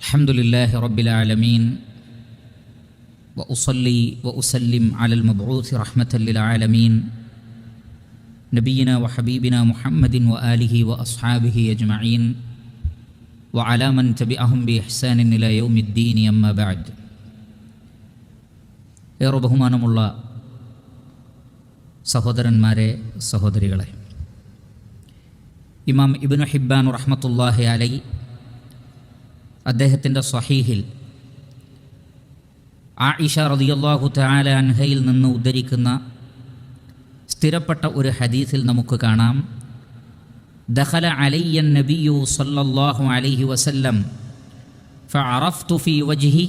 الحمد لله رب العالمين وأصلي وأسلم على المبعوث رحمة للعالمين نبينا وحبيبنا محمد وآله وأصحابه أجمعين وعلى من تبعهم بإحسان إلى يوم الدين أما بعد. ഏറെ ബഹുമാനമുള്ള സഹോദരന്മാരെ, സഹോദരികളെ, ഇമാം ഇബ്നു ഹിബ്ബാൻ റഹ്മത്തുള്ളാഹി അലൈഹി അദ്ദേഹത്തിൻ്റെ സ്വഹീഹിൽ ആയിഷ റളിയല്ലാഹു തആല അൻഹയിൽ നിന്ന് ഉദ്ധരിക്കുന്ന സ്ഥിരപ്പെട്ട ഒരു ഹദീസിൽ നമുക്ക് കാണാം, ദഖല അലയ്യ നബിയ്യു സല്ലല്ലാഹു അലൈഹി വസല്ലം ഫഅറഫ്തു ഫീ വജ്ഹി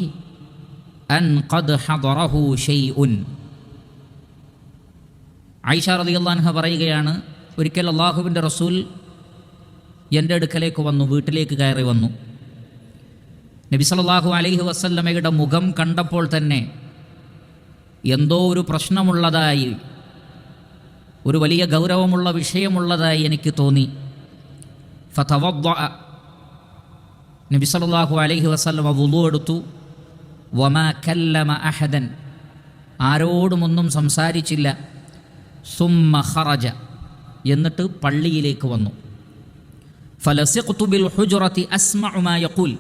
അൻ ഖദ് ഹദറഹു ഷൈഉൻ. ആയിഷ റളിയല്ലാഹു അൻഹ പറയുകയാണ്, ഒരിക്കൽ അല്ലാഹുവിൻ്റെ റസൂൽ എൻ്റെ അടുക്കലേക്ക് വന്നു, വീട്ടിലേക്ക് കയറി വന്നു. നബി സല്ലല്ലാഹു അലൈഹി വസല്ലമയുടെ മുഖം കണ്ടപ്പോൾ തന്നെ എന്തോ ഒരു പ്രശ്നമുള്ളതായി, ഒരു വലിയ ഗൗരവമുള്ള വിഷയമുള്ളതായി എനിക്ക് തോന്നി. ഫതവദ്ദഅ, നബി സല്ലല്ലാഹു അലൈഹി വസല്ലമ വുളു എടുത്തു. വമാ കല്ലമ അഹദൻ, ആരോടുമൊന്നും സംസാരിച്ചില്ല. സുമ്മ ഖറജ, എന്നിട്ട് പള്ളിയിലേക്ക് വന്നു. ഫലസിഖ്തു ബിൽ ഹുജ്റതി അസ്മഉ മാ യഖൂൽ,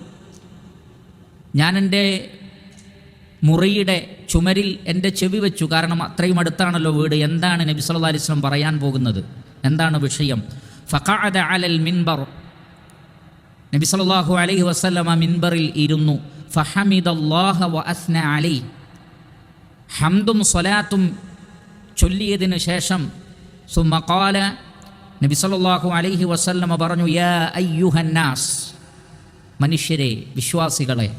ഞാൻ എൻ്റെ മുറിയുടെ ചുമരിൽ എൻ്റെ ചെവി വെച്ചു, കാരണം അത്രയും അടുത്താണല്ലോ വീട്. എന്താണ് നബി സല്ലല്ലാഹു അലൈഹി വസല്ലം പറയാൻ പോകുന്നത്, എന്താണ് വിഷയം? ഫഖഅദ അലൽ മിൻബർ, നബി സല്ലല്ലാഹു അലൈഹി വസല്ലമ മിൻബറിൽ ഇരുന്നു. ഫഹമിദല്ലാഹ വഅസ്ന അലൈഹി, ഹംദും സ്വലാത്തും ചൊല്ലിയതിനു ശേഷം സുമ്മ ഖാല, നബി സല്ലല്ലാഹു അലൈഹി വസല്ലമ പറഞ്ഞു, യാ അയ്യുഹന്നാസ്, മനുഷ്യരെ, വിശ്വാസികളെ,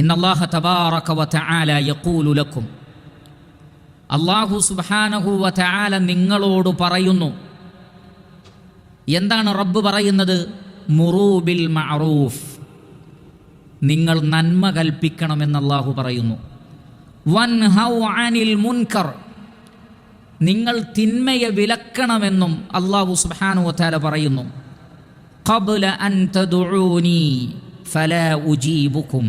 ഇന്നല്ലാഹ തബാറക വതആല യഖൂലു ലക്കും, അല്ലാഹു സുബ്ഹാനഹു വതആല നിങ്ങളോട് പറയുന്നു. എന്താണ് റബ്ബ് പറയുന്നത്? മുറൂ ബിൽ മഅറൂഫ്, നിങ്ങൾ നന്മ കൽപ്പിക്കണമെന്ന് അല്ലാഹു പറയുന്നു. വൻഹൗ അനിൽ മുൻകർ, നിങ്ങൾ തിന്മയെ വിലക്കണമെന്നും അല്ലാഹു സുബ്ഹാനഹു വതആല പറയുന്നു. ഖബ്ല അൻ തദ്ഉനി ഫലാ ഉജീബുക്കും,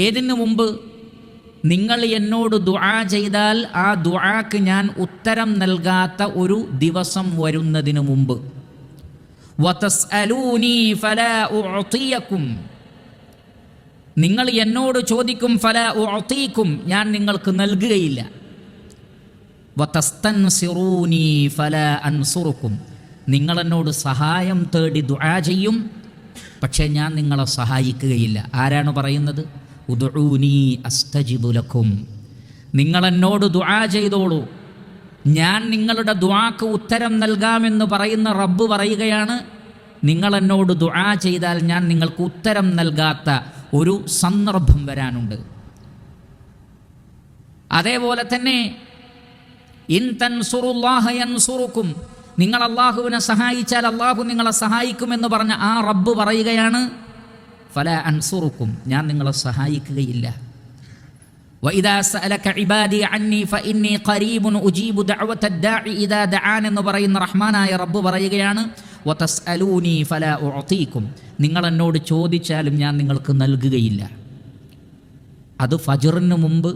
ഏതിനു മുമ്പ് നിങ്ങൾ എന്നോട് ദുആ ചെയ്താൽ ആ ദുആക്ക് ഞാൻ ഉത്തരം നൽകാത്ത ഒരു ദിവസം വരുന്നതിന് മുമ്പ്. വതസ്അലൂനി ഫലാ ഉഅതിയകും, നിങ്ങൾ എന്നോട് ചോദിക്കും, ഫലാ ഉഅതീകും, ഞാൻ നിങ്ങൾക്ക് നൽകുകയില്ല. വതസ്തൻസിറൂനി ഫലാ അൻസുറുക്കും, നിങ്ങൾ എന്നോട് സഹായം തേടി ദുആ ചെയ്യും, പക്ഷേ ഞാൻ നിങ്ങളെ സഹായിക്കുകയില്ല. ആരാണ് പറയുന്നത്? ഉദ്ഉനി അസ്തജിബു ലക്കും, നിങ്ങൾ എന്നോട് ദുആ ചെയ്തോളൂ, ഞാൻ നിങ്ങളുടെ ദുആക്ക് ഉത്തരം നൽകാമെന്ന് പറയുന്ന റബ്ബ് പറയുകയാണ്, നിങ്ങൾ എന്നോട് ദുആ ചെയ്താൽ ഞാൻ നിങ്ങൾക്ക് ഉത്തരം നൽകാത്ത ഒരു സന്ദർഭം വരാനുണ്ട്. അതേപോലെ തന്നെ ഇൻ തൻസുറുല്ലാഹ യൻസുറുക്കും, നിങ്ങൾ അല്ലാഹുവിനെ സഹായിച്ചാൽ അല്ലാഹു നിങ്ങളെ സഹായിക്കുമെന്ന് പറഞ്ഞ ആ റബ്ബ് പറയുകയാണ്, ഫലാ അൻസുറുക്കും, ഞാൻ നിങ്ങളെ സഹായിക്കുകയില്ല. വഇദാ സഅലക ഇബാദി അന്നി ഫഇന്നി ഖരീബുൻ ഉജീബു ദഅവതദ് ദാഇ ഇദാ ദഅാൻ എന്ന് പറയുന്ന റഹ്മാനായ റബ്ബ് പറയുകയാണ്, വതസ്അലൂനി ഫലാ ഉഅതീകും, നിങ്ങൾ എന്നോട് ചോദിച്ചാലും ഞാൻ നിങ്ങൾക്ക് നൽകുകയില്ല. അത് ഫജ്റിന് മുമ്പ്,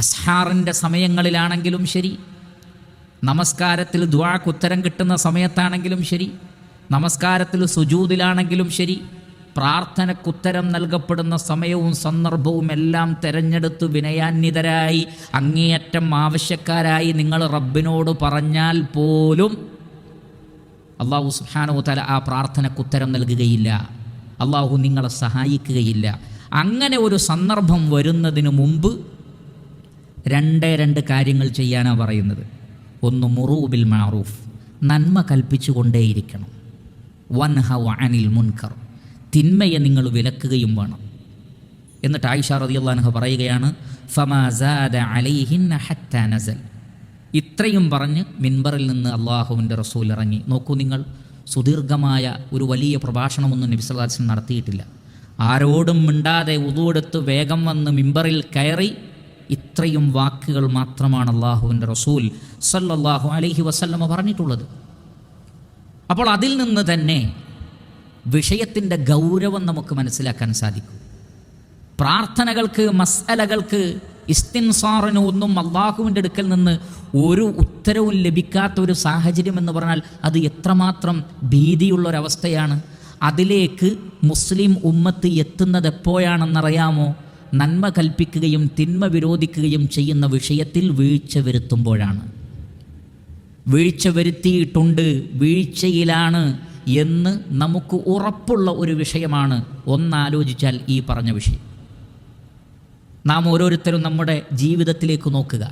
അസ്ഹാറിൻ്റെ സമയങ്ങളിലാണെങ്കിലും ശരി, നമസ്കാരത്തിൽ ദുആക്ക് ഉത്തരം കിട്ടുന്ന സമയത്താണെങ്കിലും ശരി, നമസ്കാരത്തിൽ സുജൂദിലാണെങ്കിലും ശരി, പ്രാർത്ഥനക്കുത്തരം നൽകപ്പെടുന്ന സമയവും സന്ദർഭവും എല്ലാം തിരഞ്ഞെടുത്ത് വിനയാന്വിതരായി അങ്ങേയറ്റം ആവശ്യക്കാരായി നിങ്ങൾ റബ്ബിനോട് പറഞ്ഞാൽ പോലും അല്ലാഹു സുബ്ഹാനഹു വതആല ആ പ്രാർത്ഥനക്കുത്തരം നൽകുകയില്ല, അല്ലാഹു നിങ്ങളെ സഹായിക്കുകയില്ല. അങ്ങനെ ഒരു സന്ദർഭം വരുന്നതിന് മുമ്പ് രണ്ട് കാര്യങ്ങൾ ചെയ്യാനാണ് പറയുന്നത്. ഒന്ന്, മുറൂ ബിൽ മഅറൂഫ്, നന്മ കൽപ്പിച്ചു കൊണ്ടേയിരിക്കണം. വൻഹൗ അനിൽ മുൻകർ, തിന്മയെ നിങ്ങൾ വിലക്കുകയും വേണം. എന്നിട്ട് ആയിഷ റളിയല്ലാഹു അൻഹ പറയുകയാണ്, ഫമാ സാദ അലൈഹിന്ന ഹത്താ നസൽ, ഇത്രയും പറഞ്ഞ് മിൻബറിൽ നിന്ന് അല്ലാഹുവിൻ്റെ റസൂൽ ഇറങ്ങി. നോക്കൂ നിങ്ങൾ, സുദീർഘമായ ഒരു വലിയ പ്രഭാഷണമൊന്നും നബി സല്ലല്ലാഹു അലൈഹി വസല്ലം നടത്തിയിട്ടില്ല. ആരോടും മിണ്ടാതെ വുളു എടുത്ത് വേഗം വന്ന് മിൻബറിൽ കയറി ഇത്രയും വാക്കുകൾ മാത്രമാണ് അല്ലാഹുവിൻ്റെ റസൂൽ സല്ലല്ലാഹു അലൈഹി വസല്ലമ പറഞ്ഞിട്ടുള്ളത്. അപ്പോൾ അതിൽ നിന്ന് തന്നെ വിഷയത്തിൻ്റെ ഗൗരവം നമുക്ക് മനസ്സിലാക്കാൻ സാധിക്കും. പ്രാർത്ഥനകൾക്ക്, മസ്അലകൾക്ക്, ഇസ്തിൻസാറിന് ഒന്നും അള്ളാഹുവിൻ്റെ അടുക്കൽ നിന്ന് ഒരു ഉത്തരവും ലഭിക്കാത്ത ഒരു സാഹചര്യം എന്ന് പറഞ്ഞാൽ അത് എത്രമാത്രം ഭീതിയുള്ളൊരവസ്ഥയാണ്. അതിലേക്ക് മുസ്ലിം ഉമ്മത്ത് എത്തുന്നത് എപ്പോഴാണെന്നറിയാമോ? നന്മ കൽപ്പിക്കുകയും തിന്മ വിരോധിക്കുകയും ചെയ്യുന്ന വിഷയത്തിൽ വീഴ്ച വരുത്തുമ്പോഴാണ്. വീഴ്ച വരുത്തിയിട്ടുണ്ട്, വീഴ്ചയിലാണ് എന്ന് നമുക്ക് ഉറപ്പുള്ള ഒരു വിഷയമാണ് ഒന്നാലോചിച്ചാൽ ഈ പറഞ്ഞ വിഷയം. നാം ഓരോരുത്തരും നമ്മുടെ ജീവിതത്തിലേക്ക് നോക്കുക.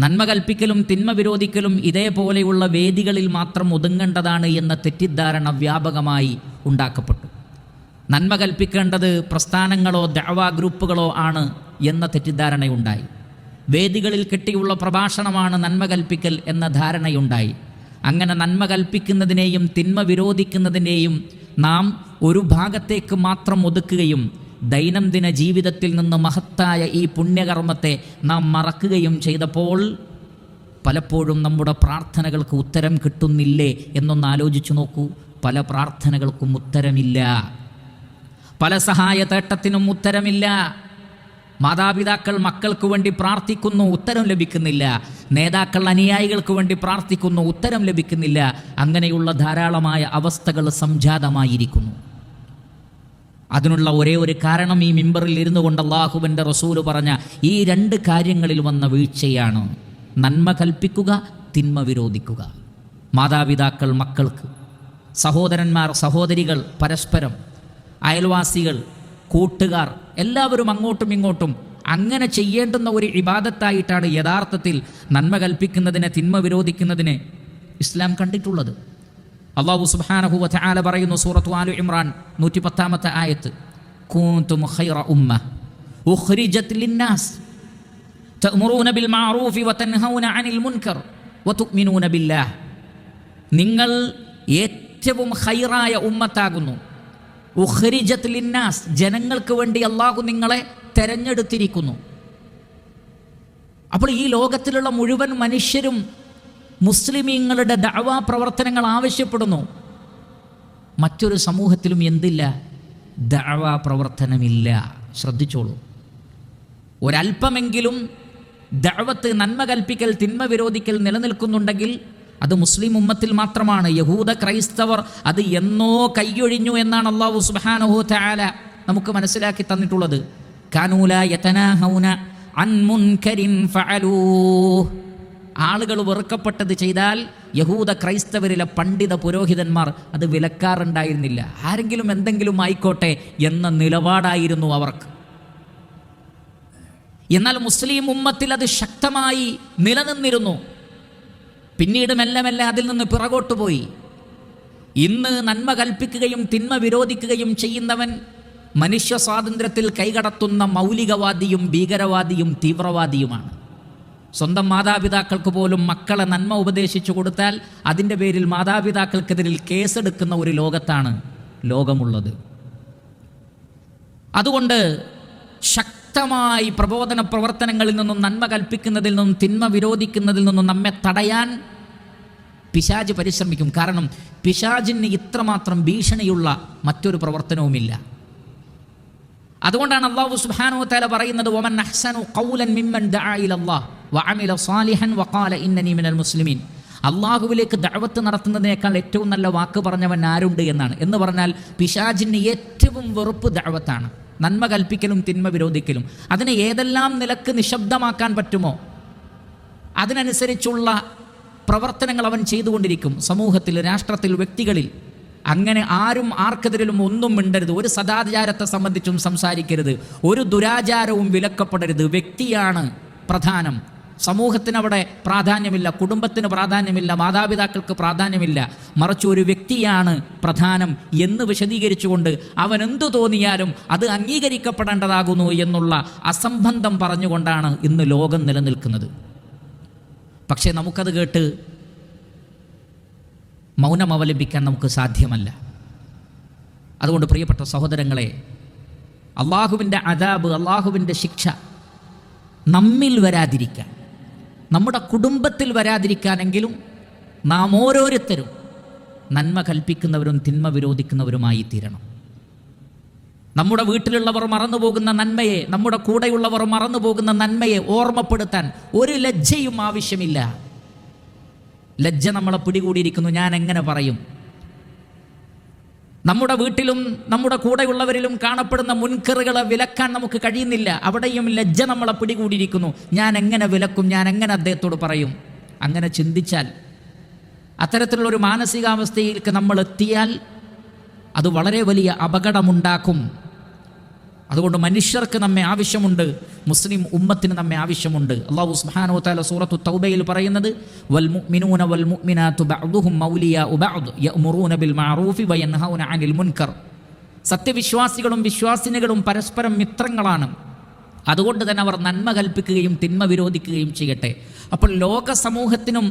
നന്മ കൽപ്പിക്കലും തിന്മ വിരോധിക്കലും ഇതേപോലെയുള്ള വേദികളിൽ മാത്രം ഒതുങ്ങേണ്ടതാണ് എന്ന തെറ്റിദ്ധാരണ വ്യാപകമായി ഉണ്ടാക്കപ്പെട്ടു. നന്മ കൽപ്പിക്കേണ്ടത് പ്രസ്ഥാനങ്ങളോ ദഅവാ ഗ്രൂപ്പുകളോ ആണ് എന്ന തെറ്റിദ്ധാരണയുണ്ടായി. വേദികളിൽ കെട്ടിയുള്ള പ്രഭാഷണമാണ് നന്മ കൽപ്പിക്കൽ എന്ന ധാരണയുണ്ടായി. അങ്ങനെ നന്മ കൽപ്പിക്കുന്നതിനെയും തിന്മ വിരോധിക്കുന്നതിനെയും നാം ഒരു ഭാഗത്തേക്ക് മാത്രം ഒതുക്കുകയും ദൈനംദിന ജീവിതത്തിൽ നിന്ന് മഹത്തായ ഈ പുണ്യകർമ്മത്തെ നാം മറക്കുകയും ചെയ്തപ്പോൾ പലപ്പോഴും നമ്മുടെ പ്രാർത്ഥനകൾക്ക് ഉത്തരം കിട്ടുന്നില്ലേ എന്നൊന്ന് ആലോചിച്ചു നോക്കൂ. പല പ്രാർത്ഥനകൾക്കും ഉത്തരമില്ല, പല സഹായ തേട്ടത്തിനും ഉത്തരമില്ല. മാതാപിതാക്കൾ മക്കൾക്ക് വേണ്ടി പ്രാർത്ഥിക്കുന്നു, ഉത്തരം ലഭിക്കുന്നില്ല. നേതാക്കൾ അനുയായികൾക്ക് വേണ്ടി പ്രാർത്ഥിക്കുന്നു, ഉത്തരം ലഭിക്കുന്നില്ല. അങ്ങനെയുള്ള ധാരാളമായ അവസ്ഥകൾ സംജാതമായിരിക്കുന്നു. അതിനുള്ള ഒരേ ഒരു കാരണം ഈ മിമ്പറിൽ ഇരുന്നു കൊണ്ട് അല്ലാഹുവിൻ്റെ റസൂല് പറഞ്ഞ ഈ രണ്ട് കാര്യങ്ങളിൽ വന്ന വീഴ്ചയാണ്. നന്മ കൽപ്പിക്കുക, തിന്മ വിരോധിക്കുക. മാതാപിതാക്കൾ മക്കൾക്ക്, സഹോദരന്മാർ സഹോദരികൾ പരസ്പരം, അയൽവാസികൾ, കൂട്ടുകാർ, എല്ലാവരും അങ്ങോട്ടും ഇങ്ങോട്ടും അങ്ങനെ ചെയ്യേണ്ടുന്ന ഒരു ഇബാദത്തായിട്ടാണ് യഥാർത്ഥത്തിൽ നന്മ കൽപ്പിക്കുന്നതിനെ തിന്മ വിരോധിക്കുന്നതിനെ ഇസ്ലാം കണ്ടിട്ടുള്ളത്. അല്ലാഹു സുബ്ഹാനഹു വ തആല പറയുന്നു സൂറത്തു ആലു ഇമ്രാൻ 110-ാമത്തെ ആയത്ത്, കുൻതും ഖൈറ ഉമ്മ ഉഖ്രിജത് ലിന്നാസ് തഅ്മുറൂന ബിൽ മഅറൂഫി വ തൻഹൗന അനിൽ മുൻകർ വ തുഅ്മിനൂന ബില്ലാഹ്. നിങ്ങൾ ഏറ്റവും ഖൈറായ ഉമ്മത്താകുന്നു. ഉഖ്രിജത് ലിന്നാസ്, ജനങ്ങൾക്ക് വേണ്ടി അല്ലാഹു നിങ്ങളെ തെരഞ്ഞെടുത്തിരിക്കുന്നു. അപ്പോൾ ഈ ലോകത്തിലുള്ള മുഴുവൻ മനുഷ്യരും മുസ്ലിമീങ്ങളുടെ ദഅവാ പ്രവർത്തനങ്ങൾ ആവശ്യപ്പെടുന്നു. മറ്റൊരു സമൂഹത്തിലും എന്തില്ല? ദഅവാ പ്രവർത്തനമില്ല. ശ്രദ്ധിച്ചോളൂ. ഒരല്പമെങ്കിലും ദഅവത്ത്, നന്മ കൽപ്പിക്കൽ തിന്മ വിരോധിക്കൽ നിലനിൽക്കുന്നുണ്ടെങ്കിൽ അത് മുസ്ലിം ഉമ്മത്തിൽ മാത്രമാണ്. യഹൂദ ക്രൈസ്തവർ അത് എന്നോ കൈയൊഴിഞ്ഞു എന്നാണ് അല്ലാഹു സുബ്ഹാനഹു തആല നമുക്ക് മനസ്സിലാക്കി തന്നിട്ടുള്ളത്. കാനൂ ലാ യതനാഹൗന അൻ മുൻകരിൻ ഫഅലൂഹ്. ആളുകൾ വെറുക്കപ്പെട്ടത് ചെയ്താൽ യഹൂദ ക്രൈസ്തവരിലെ പണ്ഡിത പുരോഹിതന്മാർ അത് വിലക്കാറുണ്ടായിരുന്നില്ല. ആരെങ്കിലും എന്തെങ്കിലും ആയിക്കോട്ടെ എന്ന നിലപാടായിരുന്നു അവർക്ക്. എന്നാൽ മുസ്ലിം ഉമ്മത്തിൽ അത് ശക്തമായി നിലനിന്നിരുന്നു. പിന്നീട് മെല്ലെ മെല്ലെ അതിൽ നിന്ന് പിറകോട്ട് പോയി. ഇന്ന് നന്മ കൽപ്പിക്കുകയും തിന്മ വിരോധിക്കുകയും ചെയ്യുന്നവൻ മനുഷ്യ സ്വാതന്ത്ര്യത്തിൽ കൈകടത്തുന്ന മൗലികവാദിയും ഭീകരവാദിയും തീവ്രവാദിയുമാണ്. സ്വന്തം മാതാപിതാക്കൾക്ക് പോലും മക്കളെ നന്മ ഉപദേശിച്ചു കൊടുത്താൽ അതിൻ്റെ പേരിൽ മാതാപിതാക്കൾക്കെതിരിൽ കേസെടുക്കുന്ന ഒരു ലോകത്താണ് ലോകമുള്ളത്. അതുകൊണ്ട് ശക്തമായി പ്രബോധന പ്രവർത്തനങ്ങളിൽ നിന്നും നന്മ കൽപ്പിക്കുന്നതിൽ നിന്നും തിന്മ വിരോധിക്കുന്നതിൽ നിന്നും നമ്മെ തടയാൻ പിശാച് പരിശ്രമിക്കും. കാരണം പിശാചിന് ഇത്രമാത്രം ഭീഷണിയുള്ള മറ്റൊരു പ്രവർത്തനവുമില്ല. അതുകൊണ്ടാണ് അല്ലാഹു സുബ്ഹാനഹു വ തആല പറയുന്നത്, വമൻ അഹ്സനു ഖൗലൻ മിമ്മൻ ദഅ ഇലല്ലാഹ് വഅമില സാലിഹൻ വഖാല ഇന്നനി മിനൽ മുസ്ലിമീൻ. അള്ളാഹുവിലേക്ക് ദഅവത്ത് നടത്തുന്നതിനേക്കാൾ ഏറ്റവും നല്ല വാക്ക് പറഞ്ഞവൻ ആരുണ്ട് എന്നാണ്. എന്ന് പറഞ്ഞാൽ പിശാചിന് ഏറ്റവും വെറുപ്പ് ദഅവത്താണ്, നന്മ കൽപ്പിക്കലും തിന്മ വിരോധിക്കലും. അതിനെ ഏതെല്ലാം നിലക്ക് നിശബ്ദമാക്കാൻ പറ്റുമോ അതിനനുസരിച്ചുള്ള പ്രവർത്തനങ്ങൾ അവൻ ചെയ്തുകൊണ്ടിരിക്കും. സമൂഹത്തിൽ, രാഷ്ട്രത്തിൽ, വ്യക്തികളിൽ. അങ്ങനെ ആരും ആർക്കെതിരിലും ഒന്നും മിണ്ടരുത്. ഒരു സദാചാരത്തെ സംബന്ധിച്ചും സംസാരിക്കരുത്. ഒരു ദുരാചാരവും വിലക്കപ്പെടരുത്. വ്യക്തിയാണ് പ്രധാനം. സമൂഹത്തിനവിടെ പ്രാധാന്യമില്ല, കുടുംബത്തിന് പ്രാധാന്യമില്ല, മാതാപിതാക്കൾക്ക് പ്രാധാന്യമില്ല. മറിച്ച് ഒരു വ്യക്തിയാണ് പ്രധാനം എന്ന് വിശദീകരിച്ചുകൊണ്ട് അവൻ എന്തു തോന്നിയാലും അത് അംഗീകരിക്കപ്പെടേണ്ടതാകുന്നു എന്നുള്ള അസംബന്ധം പറഞ്ഞുകൊണ്ടാണ് ഇന്ന് ലോകം നിലനിൽക്കുന്നത്. പക്ഷേ നമുക്കത് കേട്ട് മൗനം അവലംബിക്കാൻ നമുക്ക് സാധ്യമല്ല. അതുകൊണ്ട് പ്രിയപ്പെട്ട സഹോദരങ്ങളെ, അള്ളാഹുവിൻ്റെ അദാബ്, അള്ളാഹുവിൻ്റെ ശിക്ഷ നമ്മിൽ വരാതിരിക്കാൻ, നമ്മുടെ കുടുംബത്തിൽ വരാതിരിക്കാനെങ്കിലും നാം ഓരോരുത്തരും നന്മ കൽപ്പിക്കുന്നവരും തിന്മ വിരോധിക്കുന്നവരുമായി തീരണം. നമ്മുടെ വീട്ടിലുള്ളവർ മറന്നുപോകുന്ന നന്മയെ, നമ്മുടെ കൂടെയുള്ളവർ മറന്നുപോകുന്ന നന്മയെ ഓർമ്മപ്പെടുത്താൻ ഒരു ലജ്ജയും ആവശ്യമില്ല. ലജ്ജ നമ്മളെ പിടികൂടിയിരിക്കുന്നു. ഞാൻ എങ്ങനെ പറയും? നമ്മുടെ വീട്ടിലും നമ്മുടെ കൂടെയുള്ളവരിലും കാണപ്പെടുന്ന മുൻകറുകളെ വിലക്കാൻ നമുക്ക് കഴിയുന്നില്ല. അവിടെയും ലജ്ജ നമ്മളെ പിടികൂടിയിരിക്കുന്നു. ഞാൻ എങ്ങനെ വിലക്കും? ഞാൻ എങ്ങനെ അദ്ദേഹത്തോട് പറയും? അങ്ങനെ ചിന്തിച്ചാൽ, അത്തരത്തിലുള്ളൊരു മാനസികാവസ്ഥയിലേക്ക് നമ്മൾ എത്തിയാൽ അത് വളരെ വലിയ അപകടമുണ്ടാക്കും. അതുകൊണ്ട് മനുഷ്യർക്ക് നമ്മെ ആവശ്യമുണ്ട്, മുസ്ലിം ഉമ്മത്തിന് നമ്മെ ആവശ്യമുണ്ട്. അല്ലാഹു സുബ്ഹാനഹു വ തആല സൂറത്തു തൗബയിൽ പറയുന്നത്, വൽ മുഅ്മിനൂന വൽ മുഅ്മിനാത്തു ബഅ്ദുഹും മൗലിയാഉ ബഅദ് യഅ്മുറൂന ബിൽ മഅറൂഫി വയൻഹൗന അനിൽ മുൻകർ. സത്യവിശ്വാസികളും വിശ്വാസിനികളും പരസ്പരം മിത്രങ്ങളാണ്. അതുകൊണ്ട് തന്നെ അവർ നന്മ കൽപ്പിക്കുകയും തിന്മ വിരോധിക്കുകയും ചെയ്യട്ടെ. അപ്പോൾ ലോക സമൂഹത്തിനും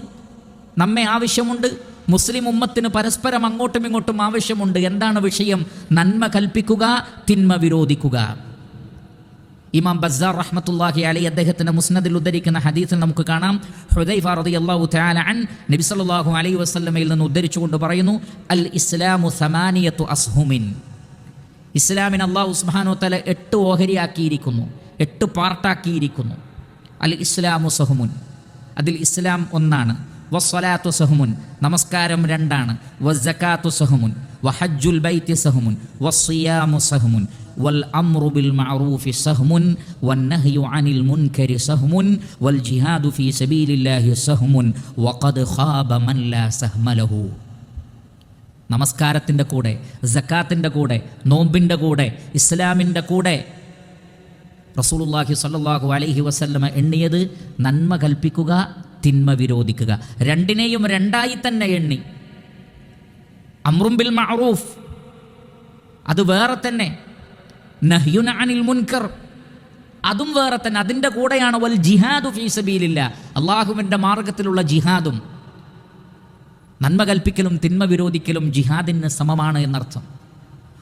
നമ്മെ ആവശ്യമുണ്ട്, മുസ്ലിം ഉമ്മത്തിന് പരസ്പരം അങ്ങോട്ടും ഇങ്ങോട്ടും ആവശ്യമുണ്ട്. എന്താണ് വിഷയം? നന്മ കൽപ്പിക്കുക, തിന്മ വിരോധിക്കുക. ഇമാം ബസ്സാർ റഹ്മത്തുള്ളാഹി അലൈഹി അദ്ദേഹത്തിന്റെ മുസ്നദിൽ ഉദ്ധരിക്കുന്ന ഹദീസിൽ നമുക്ക് കാണാം, ഹുദൈഫ റളിയല്ലാഹു തആല അൻ നബി സല്ലല്ലാഹു അലൈഹി വസല്ലമയിൽ നിന്ന് ഉദ്ധരിച്ചുകൊണ്ട് പറയുന്നു, അൽ ഇസ്ലാമു സമാനിയത്തു അസ്ഹുമിൻ. ഇസ്ലാമിന് അല്ലാഹു സുബ്ഹാനഹു വ തആല 8 ഓഹരിയാക്കിയിരിക്കുന്നു, 8 പാർട്ടാക്കിയിരിക്കുന്നു. അൽ ഇസ്ലാമു സഹ്മുൻ, അതിൽ ഇസ്ലാം ഒന്നാണ്. വസ്സലാത്തു സഹ്മുൻ, നമസ്കാരം 2ആണ്. വസ്സകാത്തു സഹ്മുൻ, വഹജ്ജുൽ ബൈത്തി സഹ്മുൻ, വസ്സിയാമു സഹ്മുൻ, വൽ അംറു ബിൽ മഅറൂഫി സഹ്മുൻ, വന്നഹ്യു അനിൽ മുൻകരി സഹ്മുൻ, വൽ ജിഹാദു ഫീ സബീലില്ലാഹി സഹ്മുൻ, വഖദ് ഖാബ മൻ ലാ സഹ്മ ലഹു. നമസ്കാരത്തിൻ്റെ കൂടെ, സക്കാത്തിൻ്റെ കൂടെ, നോമ്പിൻ്റെ കൂടെ, ഇസ്ലാമിൻ്റെ കൂടെ റസൂലുള്ളാഹി സ്വല്ലല്ലാഹു അലൈഹി വസല്ലമ എണ്ണിയത് നന്മ കൽപ്പിക്കുക, തിന്മ വിരോധിക്കുക. രണ്ടിനെയും രണ്ടായി തന്നെ എണ്ണി. അംറും ബിൽ മഅറൂഫ് അത് വേറെ തന്നെ, നഹ്യുൻ അനിൽ മുൻകർ അതും വേറെ തന്നെ. അതിൻ്റെ കൂടെയാണ് വൽ ജിഹാദു ഫീ സബീലില്ലാഹ്, അള്ളാഹുവിൻ്റെ മാർഗത്തിലുള്ള ജിഹാദും. നന്മ കൽപ്പിക്കലും തിന്മ വിരോധിക്കലും ജിഹാദിന് സമമാണ് എന്നർത്ഥം.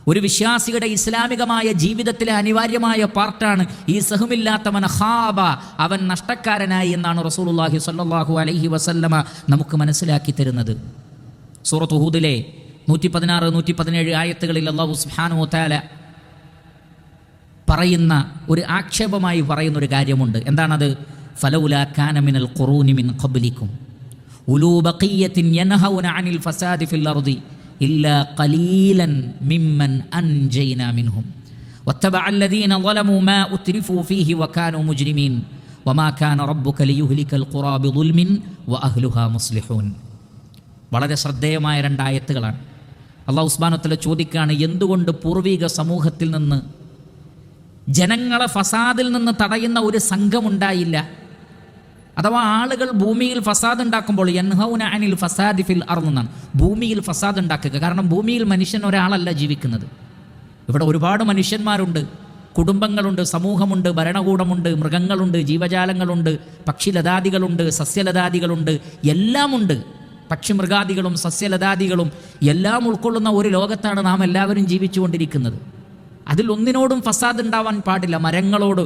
ഒരു വിശ്വാസിയുടെ ഇസ്ലാമികമായ ജീവിതത്തിലെ അനിവാര്യമായ പാർട്ടാണ് ഈ സഹമില്ലാത്തവൻ ഖാബ, അവൻ നഷ്ടക്കാരനായി എന്നാണ് റസൂലുള്ളാഹി സ്വല്ലല്ലാഹു അലൈഹി വസല്ലമ നമുക്ക് മനസ്സിലാക്കി തരുന്നത്. സൂറത്ത് ഹൂദിലെ 116, 117 ആയത്തുകളിൽ അല്ലാഹു സുബ്ഹാനഹു വ തആല പറയുന്ന ഒരു ആക്ഷേപമായി പറയുന്നൊരു കാര്യമുണ്ട്. എന്താണത്? ഫലൗലാ കാന മിനൽ ഖുറൂനി മിൻ ഖബ്ലിക്കും ഉലൂ ബഖിയ്യത്തിൻ യൻഹൗന അനിൽ ഫസാദി ഫിൽ അർദി ഇല്ലാ ഖലീലൻ മിമ്മൻ അൻജയ്നാ മിൻഹും വത്തബഅ അല്ലദീന ളലമൂ മാ ഉത്രിഫൂ ഫീഹി വകാനൂ മുജ്രിമീൻ വമാ കാന റബ്ബുക ലിയുഹ്ലികൽ ഖുറാ ബിദുൽമിൻ വഅഹ്ലുഹാ മുസ്ലിഹൂൻ. വളരെ ശ്രദ്ധേയമായ 2 ആയത്തുകളാണ്. അല്ലാഹു സുബ്ഹാനഹു വ തആല ചോദിക്കുകയാണ്, എന്തുകൊണ്ട് പൂർവിക സമൂഹത്തിൽ നിന്ന് ജനങ്ങളെ ഫസാദിൽ നിന്ന് തടയുന്ന ഒരു സംഘമുണ്ടായില്ല? അഥവാ ആളുകൾ ഭൂമിയിൽ ഫസാദ് ഉണ്ടാക്കുമ്പോൾ യൻഹൗന അനിൽ ഫസാദി ഫിൽ അർദ് എന്നാണ്, ഭൂമിയിൽ ഫസാദ് ഉണ്ടാക്കുക. കാരണം ഭൂമിയിൽ മനുഷ്യൻ ഒരാളല്ല ജീവിക്കുന്നത്. ഇവിടെ ഒരുപാട് മനുഷ്യന്മാരുണ്ട്, കുടുംബങ്ങളുണ്ട്, സമൂഹമുണ്ട്, ഭരണകൂടമുണ്ട്, മൃഗങ്ങളുണ്ട്, ജീവജാലങ്ങളുണ്ട്, പക്ഷിലതാദികളുണ്ട്, സസ്യലതാദികളുണ്ട്, എല്ലാമുണ്ട്. പക്ഷിമൃഗാദികളും സസ്യലതാദികളും എല്ലാം ഉൾക്കൊള്ളുന്ന ഒരു ലോകത്താണ് നാം എല്ലാവരും ജീവിച്ചുകൊണ്ടിരിക്കുന്നത്. അതിൽ ഒന്നിനോടും ഫസാദ് ഉണ്ടാവാൻ പാടില്ല. മരങ്ങളോട്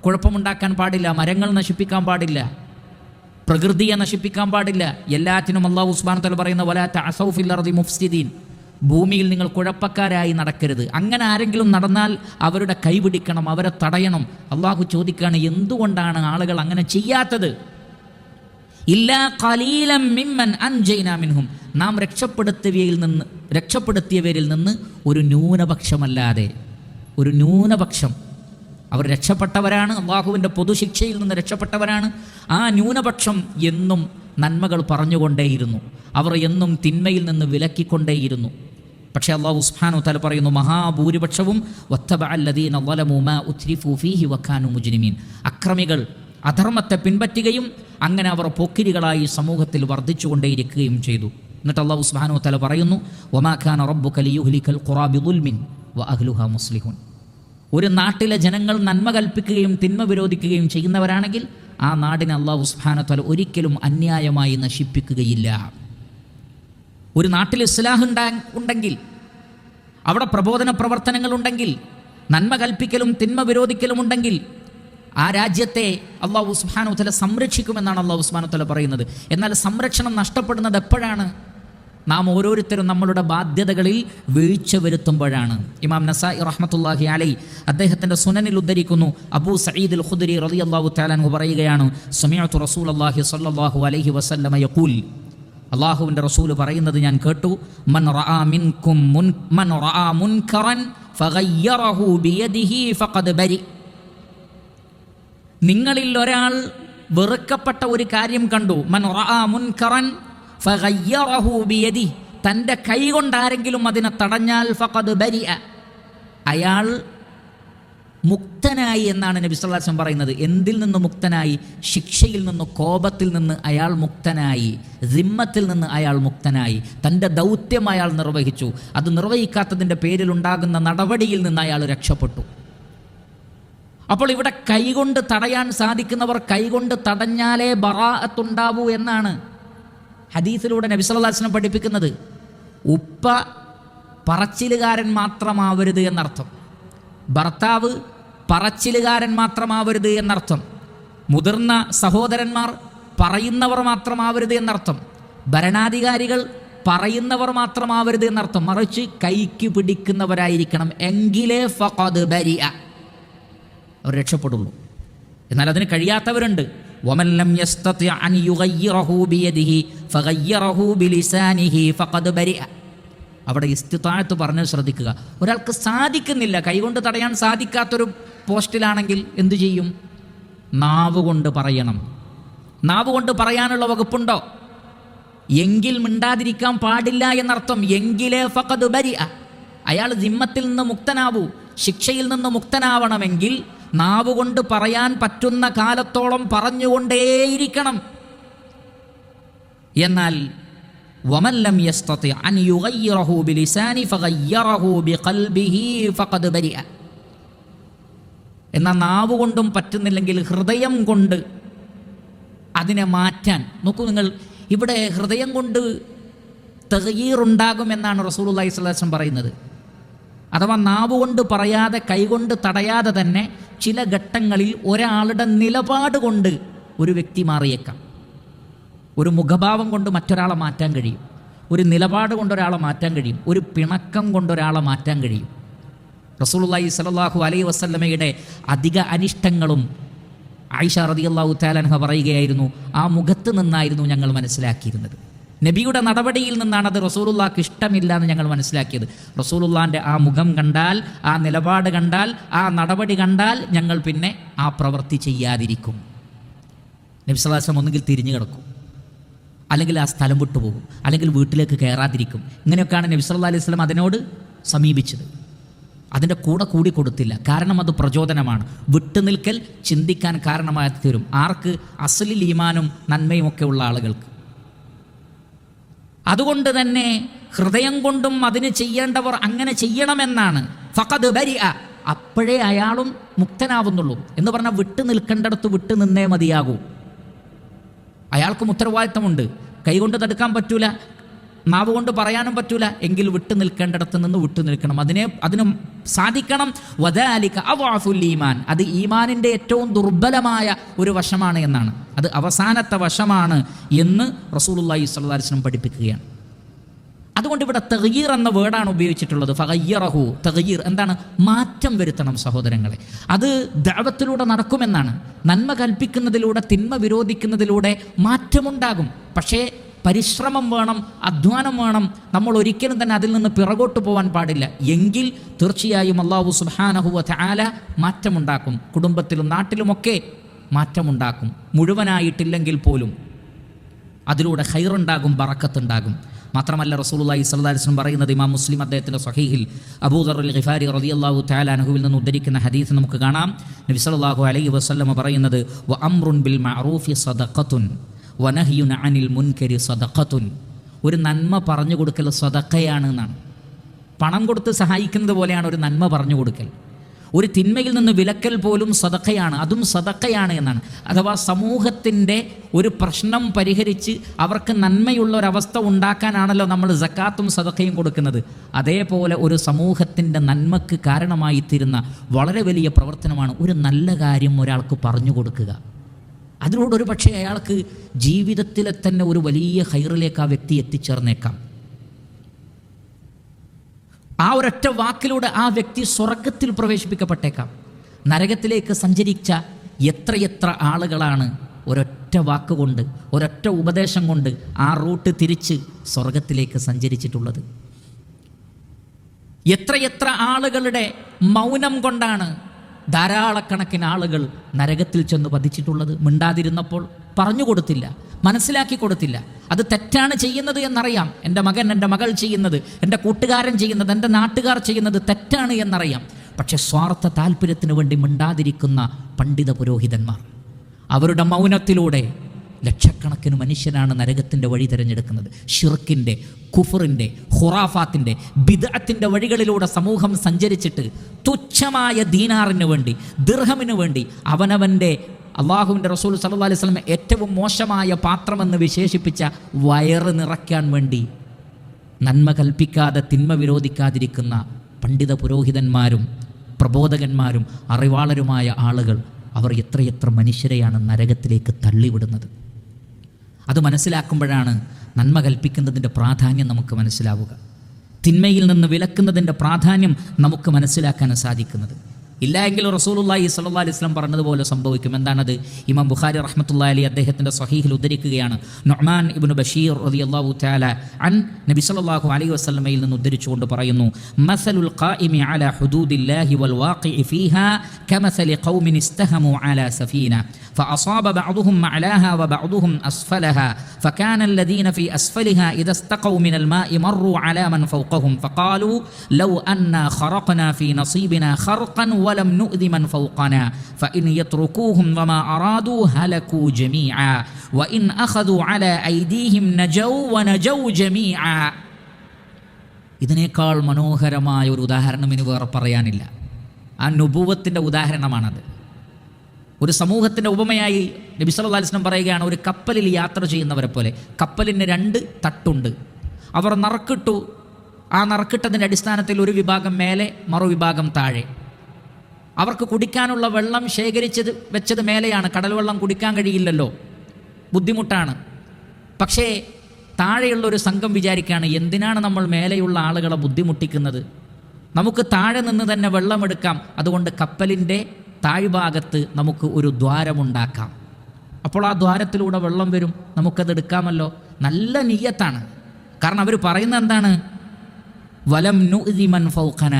കുഴപ്പമുണ്ടാക്കാൻ പാടില്ല, മരങ്ങൾ നശിപ്പിക്കാൻ പാടില്ല, പ്രകൃതിയെ നശിപ്പിക്കാൻ പാടില്ല. എല്ലാറ്റിനും അല്ലാഹു സുബ്ഹാനഹു വ തആല പറയുന്ന വലാ തഅസൗ ഫിൽ അർദി മുഫ്സിദീൻ, ഭൂമിയിൽ നിങ്ങൾ കുഴപ്പക്കാരായി നടക്കരുത്. അങ്ങനെ ആരെങ്കിലും നടന്നാൽ അവരുടെ കൈപിടിക്കണം, അവരെ തടയണം. അല്ലാഹു ചോദിക്കുകയാണ്, എന്തുകൊണ്ടാണ് ആളുകൾ അങ്ങനെ ചെയ്യാത്തത്? ഇല്ലാ ഖലീലൻ മിമ്മൻ അൻജയ്നാ മിൻഹും, നാം രക്ഷപ്പെടുത്തിയവരിൽ നിന്ന് ഒരു ന്യൂനപക്ഷമല്ലാതെ. ഒരു ന്യൂനപക്ഷം അവർ രക്ഷപ്പെട്ടവരാണ്, അള്ളാഹുവിൻ്റെ പൊതുശിക്ഷയിൽ നിന്ന് രക്ഷപ്പെട്ടവരാണ്. ആ ന്യൂനപക്ഷം എന്നും നന്മകൾ പറഞ്ഞുകൊണ്ടേയിരുന്നു, അവർ എന്നും തിന്മയിൽ നിന്ന് വിലക്കിക്കൊണ്ടേയിരുന്നു. പക്ഷേ അല്ലാഹു സുബ്ഹാനഹു വ തആല പറയുന്നു, മഹാഭൂരിപക്ഷവും വത്തബഅ അല്ലദീന ളലമൂ മാ ഉത്രിഫൂ ഫീഹി വകാനൂ മുജ്രിമീൻ, അക്രമികൾ അധർമ്മത്തെ പിൻപറ്റുകയും അങ്ങനെ അവർ പോക്കിരികളായി സമൂഹത്തിൽ വർദ്ധിച്ചുകൊണ്ടേയിരിക്കുകയും ചെയ്തു. എന്നിട്ട് അല്ലാഹു സുബ്ഹാനഹു വ തആല പറയുന്നു, വമാ കാന റബ്ബുക ലിയുഹ്ലികൽ ഖുറാ ബിദുൽമിൻ വഅഹ്ലുഹാ മുസ്ലിഹൂൻ. ഒരു നാട്ടിലെ ജനങ്ങൾ നന്മ കൽപ്പിക്കുകയും തിന്മ വിരോധിക്കുകയും ചെയ്യുന്നവരാണെങ്കിൽ ആ നാടിനെ അല്ലാഹു സുബ്ഹാനഹു വ തആല ഒരിക്കലും അന്യായമായി നശിപ്പിക്കുകയില്ല. ഒരു നാട്ടിൽ ഇസ്ലാഹ് ഉണ്ടെങ്കിൽ, അവിടെ പ്രബോധന പ്രവർത്തനങ്ങളുണ്ടെങ്കിൽ, നന്മ കൽപ്പിക്കലും തിന്മ വിരോധിക്കലും ഉണ്ടെങ്കിൽ ആ രാജ്യത്തെ അല്ലാഹു സുബ്ഹാനഹു വ തആല സംരക്ഷിക്കുമെന്നാണ് അല്ലാഹു സുബ്ഹാനഹു വ തആല പറയുന്നത്. എന്നാൽ സംരക്ഷണം നഷ്ടപ്പെടുന്നത് എപ്പോഴാണ്? നാം ഓരോരുത്തരും നമ്മളുടെ ബാധ്യതകളിൽ വീഴ്ച വരുത്തുമ്പോഴാണ്. ഇമാം നസായി റഹ്മത്തുള്ളാഹി അലൈഹി അദ്ദേഹത്തിൻ്റെ സുനനിൽ ഉദ്ധരിക്കുന്നു, അബൂ സഈദ് അൽ ഖുദരി റളിയല്ലാഹു തആല അൻഹു പറയുകയാണ്, സമീഅതു റസൂലല്ലാഹി സ്വല്ലല്ലാഹു അലൈഹി വസല്ലമ യഖൂൽ, അല്ലാഹുവിൻ്റെ റസൂൽ പറയുന്നത് ഞാൻ കേട്ടു, മൻ റആ മുൻകറൻ ഫഗയ്യറഹു ബിയദിഹി ഫഖദ് ബരി. നിങ്ങളിൽ ഒരാൾ വെറുക്കപ്പെട്ട ഒരു കാര്യം കണ്ടു, മൻ റആ മുൻകറൻ ഫഗയ്യറഹു ബിയദിഹി, തൻ്റെ കൈ കൊണ്ട് ആരെങ്കിലും അതിനെ തടഞ്ഞാൽ ഫഖദ് ബരിഅ, അയാൾ മുക്തനായി എന്നാണ് നബി സല്ലല്ലാഹു അലൈഹി വസല്ലം പറയുന്നത്. എന്തിൽ നിന്ന് മുക്തനായി? ശിക്ഷയിൽ നിന്ന്, കോപത്തിൽ നിന്ന് അയാൾ മുക്തനായി, സിമ്മത്തിൽ നിന്ന് അയാൾ മുക്തനായി, തൻ്റെ ദൗത്യം അയാൾ നിർവഹിച്ചു. അത് നിർവഹിക്കാത്തതിൻ്റെ പേരിലുണ്ടാകുന്ന നടപടിയിൽ നിന്ന് അയാൾ രക്ഷപ്പെട്ടു. അപ്പോൾ ഇവിടെ കൈകൊണ്ട് തടയാൻ സാധിക്കുന്നവർ കൈകൊണ്ട് തടഞ്ഞാലേ ബറാഅത്തുണ്ടാവൂ എന്നാണ് ഹദീസിലൂടെ നബി സല്ലല്ലാഹു അലൈഹി വസല്ലം പഠിപ്പിക്കുന്നത്. ഉപ്പ പറച്ചിലുകാരൻ മാത്രമാവരുത് എന്നർത്ഥം, ഭർത്താവ് പറച്ചിലുകാരൻ മാത്രമാവരുത് എന്നർത്ഥം, മുതിർന്ന സഹോദരന്മാർ പറയുന്നവർ മാത്രമാവരുത് എന്നർത്ഥം, ഭരണാധികാരികൾ പറയുന്നവർ മാത്രമാവരുത് എന്നർത്ഥം, മറിച്ച് കൈക്ക് പിടിക്കുന്നവരായിരിക്കണം. എങ്കിലേ ഫഖദ് ബരിഅ, അവർ രക്ഷപ്പെടുള്ളൂ. എന്നാൽ അതിന് കഴിയാത്തവരുണ്ട്. വമൻ ലം യസ്തതി അൻ യുഗയ്യിറഹു ബിയദിഹി ഫഗയ്യിറഹു ബിലിസാനിഹി ഫഖദ് ബരിഅ. അവിടെ ഇസ്തിതാഅത്ത് പറഞ്ഞ് ശ്രദ്ധിക്കുക. ഒരാൾക്ക് സാധിക്കുന്നില്ല, കൈകൊണ്ട് തടയാൻ സാധിക്കാത്തൊരു പോസ്റ്റിലാണെങ്കിൽ എന്തു ചെയ്യും? നാവ് കൊണ്ട് പറയണം. നാവ് കൊണ്ട് പറയാനുള്ള വകുപ്പുണ്ടോ? എങ്കിൽ മിണ്ടാതിരിക്കാൻ പാടില്ല എന്നർത്ഥം. എങ്കിലേ ഫഖദ് ബരിഅ, അയാൾ ദിമ്മത്തിൽ നിന്ന് മുക്തനാവൂ, ശിക്ഷയിൽ നിന്ന് മുക്തനാവണമെങ്കിൽ നാവ് കൊണ്ട് പറയാൻ പറ്റുന്ന കാലത്തോളം പറഞ്ഞുകൊണ്ടേയിരിക്കണം. എന്നാൽ വമൻ ലം യസ്തതി അൻ യുഗയ്യിറഹു ബിലിസാനി ഫഗയ്യിറഹു ബിഖൽബിഹി ഫഖദ് ബരിഅ. എന്നാൽ നാവ് കൊണ്ടും പറ്റുന്നില്ലെങ്കിൽ ഹൃദയം കൊണ്ട് അതിനെ മാറ്റാൻ നോക്കൂ. നിങ്ങൾ ഇവിടെ ഹൃദയം കൊണ്ട് തഗ്യീർ ഉണ്ടാകുമെന്നാണ് റസൂലുള്ളാഹി സ്വല്ലല്ലാഹു അലൈഹി വസല്ലം പറയുന്നത്. അഥവാ നാവ് കൊണ്ട് പറയാതെ കൈകൊണ്ട് തടയാതെ തന്നെ ചില ഘട്ടങ്ങളിൽ ഒരാളുടെ നിലപാട് കൊണ്ട് ഒരു വ്യക്തി മാറിയേക്കാം. ഒരു മുഖഭാവം കൊണ്ട് മറ്റൊരാളെ മാറ്റാൻ കഴിയും, ഒരു നിലപാട് കൊണ്ടൊരാളെ മാറ്റാൻ കഴിയും, ഒരു പിണക്കം കൊണ്ടൊരാളെ മാറ്റാൻ കഴിയും. റസൂലുള്ളാഹി സ്വല്ലല്ലാഹു അലൈഹി വസല്ലമയുടെ അധിക അനിഷ്ടങ്ങളും ആയിഷ റളിയല്ലാഹു തആല അൻഹ പറയുകയായിരുന്നു, ആ മുഖത്ത് നിന്നായിരുന്നു ഞങ്ങൾ മനസ്സിലാക്കിയിരുന്നത്. നബിയുടെ നടപടിയിൽ നിന്നാണ് അത് റസൂലുള്ളാഹിക്ക് ഇഷ്ടമില്ല എന്ന് ഞങ്ങൾ മനസ്സിലാക്കിയത്. റസൂലുള്ളാഹിൻ്റെ ആ മുഖം കണ്ടാൽ, ആ നിലപാട് കണ്ടാൽ, ആ നടപടി കണ്ടാൽ ഞങ്ങൾ പിന്നെ ആ പ്രവൃത്തി ചെയ്യാതിരിക്കും. നബി സല്ലല്ലാഹു അലൈഹി വസല്ലം ഒന്നുകിൽ തിരിഞ്ഞു കിടക്കും, അല്ലെങ്കിൽ ആ സ്ഥലം വിട്ടുപോകും, അല്ലെങ്കിൽ വീട്ടിലേക്ക് കയറാതിരിക്കും. ഇങ്ങനെയൊക്കെയാണ് നബി സല്ലല്ലാഹു അലൈഹി വസല്ലം അതിനോട് സമീപിച്ചത്. അതിൻ്റെ കൂടെ കൂടി കൊടുത്തില്ല. കാരണം അത് പ്രചോദനമാണ്. വിട്ടുനിൽക്കൽ ചിന്തിക്കാൻ കാരണമായി തീരും. ആർക്ക്? അസ്ലിൽ ഈമാനും നന്മയും ഒക്കെ ഉള്ള ആളുകൾക്ക്. അതുകൊണ്ട് തന്നെ ഹൃദയം കൊണ്ടും അതിന് ചെയ്യേണ്ടവർ അങ്ങനെ ചെയ്യണമെന്നാണ്. ഫഖദ് ബരിഅ, അപ്പോഴേ അയാളും മുക്തനാവുന്നുള്ളൂ. എന്ന് പറഞ്ഞാൽ വിട്ടു നിൽക്കേണ്ടടത്ത് വിട്ടു നിന്നേ മതിയാകൂ. അയാൾക്കും ഉത്തരവാദിത്തമുണ്ട്. കൈകൊണ്ട് തടുക്കാൻ പറ്റൂല, നാവ് കൊണ്ട് പറയാനും പറ്റൂല, എങ്കിൽ വിട്ടു നിൽക്കേണ്ടിടത്ത് നിന്ന് വിട്ടു നിൽക്കണം. അതിന് സാധിക്കണം. വദാലിക അദ്അഫുൽ ഈമാൻ, അത് ഈമാനിൻ്റെ ഏറ്റവും ദുർബലമായ ഒരു വശമാണ് എന്നാണ്, അത് അവസാനത്തെ വശമാണ് എന്ന് റസൂലുള്ളാഹി സ്വല്ലല്ലാഹു അലൈഹി വസല്ലം പഠിപ്പിക്കുകയാണ്. അതുകൊണ്ട് ഇവിടെ തഗ്യീർ എന്ന വേർഡാണ് ഉപയോഗിച്ചിട്ടുള്ളത്. ഫഗയ്യറഹു, തഗ്യീർ എന്താണ്? മാറ്റം വരുത്തണം സഹോദരങ്ങളെ. അത് ദഅവത്തിലൂടെ നടക്കുമെന്നാണ്. നന്മ കൽപ്പിക്കുന്നതിലൂടെ, തിന്മ വിരോധിക്കുന്നതിലൂടെ മാറ്റമുണ്ടാകും. പക്ഷേ പരിശ്രമം വേണം, അധ്വാനം വേണം. നമ്മൾ ഒരിക്കലും തന്നെ അതിൽ നിന്ന് പിറകോട്ട് പോകാൻ പാടില്ല. എങ്കിൽ തീർച്ചയായും അല്ലാഹു സുബ്ഹാനഹു വ തആല മാറ്റമുണ്ടാക്കും. കുടുംബത്തിലും നാട്ടിലുമൊക്കെ മാറ്റമുണ്ടാക്കും. മുഴുവനായിട്ടില്ലെങ്കിൽ പോലും അതിലൂടെ ഖൈറുണ്ടാകും, ബറക്കത്തുണ്ടാകും. മാത്രമല്ല റസൂലുള്ളാഹി സ്വല്ലല്ലാഹു അലൈഹി വസല്ലം പറയുന്നത്, ഇമാം മുസ്ലിം അദ്ദേഹത്തിൻ്റെ സ്വഹീഹിൽ അബൂദർ അൽ ഗിഫാരി റളിയല്ലാഹു തആല അൻഹുവിൽ നിന്ന് ഉദ്ധരിക്കുന്ന ഹദീസ് നമുക്ക് കാണാം. നബി സല്ലല്ലാഹു അലൈഹി വസല്ലം പറയുന്നത്, വ അംറുൻ ബിൽ മഅറൂഫി സദഖത്തുൻ വനഹ്യുൻ അനിൽ മുൻകരി സദഖത്തുൻ. ഒരു നന്മ പറഞ്ഞു കൊടുക്കൽ സദഖയാണ് എന്നാണ്. പണം കൊടുത്ത് സഹായിക്കുന്നത് പോലെയാണ് ഒരു നന്മ പറഞ്ഞു കൊടുക്കൽ. ഒരു തിന്മയിൽ നിന്ന് വിലക്കൽ പോലും സദഖയാണ്, അതും സദഖയാണ് എന്നാണ്. അഥവാ സമൂഹത്തിൻ്റെ ഒരു പ്രശ്നം പരിഹരിച്ച് അവർക്ക് നന്മയുള്ളൊരവസ്ഥ ഉണ്ടാക്കാനാണല്ലോ നമ്മൾ സക്കാത്തും സദഖയും കൊടുക്കുന്നത്. അതേപോലെ ഒരു സമൂഹത്തിൻ്റെ നന്മക്ക് കാരണമായി തീരുന്ന വളരെ വലിയ പ്രവർത്തനമാണ് ഒരു നല്ല കാര്യം ഒരാൾക്ക് പറഞ്ഞു കൊടുക്കുക. അതിലൂടെ ഒരു പക്ഷേ അയാൾക്ക് ജീവിതത്തിലെ തന്നെ ഒരു വലിയ ഖൈറിലേക്ക് ആ വ്യക്തി എത്തിച്ചേർന്നേക്കാം. ആ ഒരൊറ്റ വാക്കിലൂടെ ആ വ്യക്തി സ്വർഗത്തിൽ പ്രവേശിപ്പിക്കപ്പെട്ടേക്കാം. നരകത്തിലേക്ക് സഞ്ചരിച്ച എത്രയെത്ര ആളുകളാണ് ഒരൊറ്റ വാക്കുകൊണ്ട്, ഒരൊറ്റ ഉപദേശം കൊണ്ട് ആ റൂട്ട് തിരിച്ച് സ്വർഗത്തിലേക്ക് സഞ്ചരിച്ചിട്ടുള്ളത്. എത്രയെത്ര ആളുകളുടെ മൗനം കൊണ്ടാണ് ധാരാളക്കണക്കിന് ആളുകൾ നരകത്തിൽ ചെന്ന് പതിച്ചിട്ടുള്ളത്. മിണ്ടാതിരുന്നപ്പോൾ പറഞ്ഞു കൊടുത്തില്ല, മനസ്സിലാക്കി കൊടുത്തില്ല. അത് തെറ്റാണ് ചെയ്യുന്നത് എന്നറിയാം. എൻ്റെ മകൻ, എൻ്റെ മകൾ ചെയ്യുന്നത്, എൻ്റെ കൂട്ടുകാരൻ ചെയ്യുന്നത്, എൻ്റെ നാട്ടുകാർ ചെയ്യുന്നത് തെറ്റാണ് എന്നറിയാം. പക്ഷെ സ്വാർത്ഥ താല്പര്യത്തിന് വേണ്ടി മിണ്ടാതിരിക്കുന്ന പണ്ഡിത പുരോഹിതന്മാർ, അവരുടെ മൗനത്തിലൂടെ ലക്ഷക്കണക്കിന് മനുഷ്യനാണ് നരകത്തിൻ്റെ വഴി തിരഞ്ഞെടുക്കുന്നത്. ഷിർക്കിൻ്റെ, കുഫറിൻ്റെ, ഖുറാഫാത്തിൻ്റെ, ബിദ്അത്തിൻ്റെ വഴികളിലൂടെ സമൂഹം സഞ്ചരിച്ചിട്ട് തുച്ഛമായ ദീനാറിന് വേണ്ടി, ദിർഹമിന് വേണ്ടി അവനവൻ്റെ അള്ളാഹുവിൻ്റെ റസൂൽ സല്ലല്ലാഹു അലൈഹി വസല്ലം ഏറ്റവും മോശമായ പാത്രമെന്ന് വിശേഷിപ്പിച്ച വയറ് നിറയ്ക്കാൻ വേണ്ടി നന്മ കൽപ്പിക്കാതെ തിന്മ വിരോധിക്കാതിരിക്കുന്ന പണ്ഡിത പുരോഹിതന്മാരും പ്രബോധകന്മാരും അറിവാളരുമായ ആളുകൾ, അവർ എത്രയെത്ര മനുഷ്യരെയാണ് നരകത്തിലേക്ക് തള്ളിവിടുന്നത്. അത് മനസ്സിലാക്കുമ്പോഴാണ് നന്മ കൽപ്പിക്കുന്നതിൻ്റെ പ്രാധാന്യം നമുക്ക് മനസ്സിലാവുക. തിന്മയിൽ നിന്ന് വിലക്കുന്നതിൻ്റെ പ്രാധാന്യം നമുക്ക് മനസ്സിലാക്കാൻ സാധിക്കുന്നത്. ഇല്ല എങ്കിൽ റസൂലുള്ളാഹി സ്വല്ലല്ലാഹു അലൈഹി വസല്ലം പറഞ്ഞതുപോലെ സംഭവിക്കും. എന്താണത്? ഇമാം ബുഖാരി റഹ്മത്തുള്ളാഹി അലൈഹി അദ്ദേഹത്തിൻ്റെ സ്വഹീഹിൽ ഉദ്ധരിക്കുകയാണ്. നുഅ്മാൻ ഇബ്നു ബഷീർ റളിയല്ലാഹു തആല അൻ നബി സ്വല്ലല്ലാഹു അലൈഹി വസല്ലമയിൽ നിന്ന് ഉദ്ധരിച്ചുകൊണ്ട് പറയുന്നു, മസലുൽ ഖായിമി അലാ ഹുദൂദില്ലാഹി വൽ വാഖിഇ ഫീഹാ കമസലി ഖൗമിൻ ഇസ്തഹമു അലാ സഫീന فأصاب بعضهم أعلاها وبعضهم أسفلها فكان الذين في أسفلها إذا استقوا من الماء مروا على من فوقهم فقالوا لو أنا خرقنا في نصيبنا خرقا ولم نؤذ من فوقنا فإن يتركوهم وما أرادوا هلكوا جميعا وإن أخذوا على أيديهم نجوا ونجوا جميعا. ഇതിനേക്കാൾ മനോഹരമായ ഒരു ഉദാഹരണം ഇനി വേറെ പറയാനില്ല. ആ നുബുവത്തിൻ്റെ ഉദാഹരണമാണത്. ഒരു സമൂഹത്തിൻ്റെ ഉപമയായി നബി സല്ലല്ലാഹു അലൈഹി വസല്ലം പറയുകയാണ്, ഒരു കപ്പലിൽ യാത്ര ചെയ്യുന്നവരെ പോലെ. കപ്പലിന് 2 തട്ടുണ്ട്. അവർ നറുക്കിട്ടു. ആ നറുക്കിട്ടതിൻ്റെ അടിസ്ഥാനത്തിൽ ഒരു വിഭാഗം മേലെ, മറുവിഭാഗം താഴെ. അവർക്ക് കുടിക്കാനുള്ള വെള്ളം ശേഖരിച്ചത് വെച്ചത് മേലെയാണ്. കടൽ വെള്ളം കുടിക്കാൻ കഴിയില്ലല്ലോ, ബുദ്ധിമുട്ടാണ്. പക്ഷേ താഴെയുള്ളൊരു സംഘം വിചാരിക്കുകയാണ്, എന്തിനാണ് നമ്മൾ മേലെയുള്ള ആളുകളെ ബുദ്ധിമുട്ടിക്കുന്നത്, നമുക്ക് താഴെ നിന്ന് തന്നെ വെള്ളമെടുക്കാം. അതുകൊണ്ട് കപ്പലിൻ്റെ താഴ്ഭാഗത്ത് നമുക്ക് ഒരു ദ്വാരമുണ്ടാക്കാം. അപ്പോൾ ആ ദ്വാരത്തിലൂടെ വെള്ളം വരും, നമുക്കത് എടുക്കാമല്ലോ. നല്ല നിയ്യത്താണ്. കാരണം അവർ പറയുന്നത് എന്താണ്? വലം നുഅ്ദി മൻ ഫൗഖന.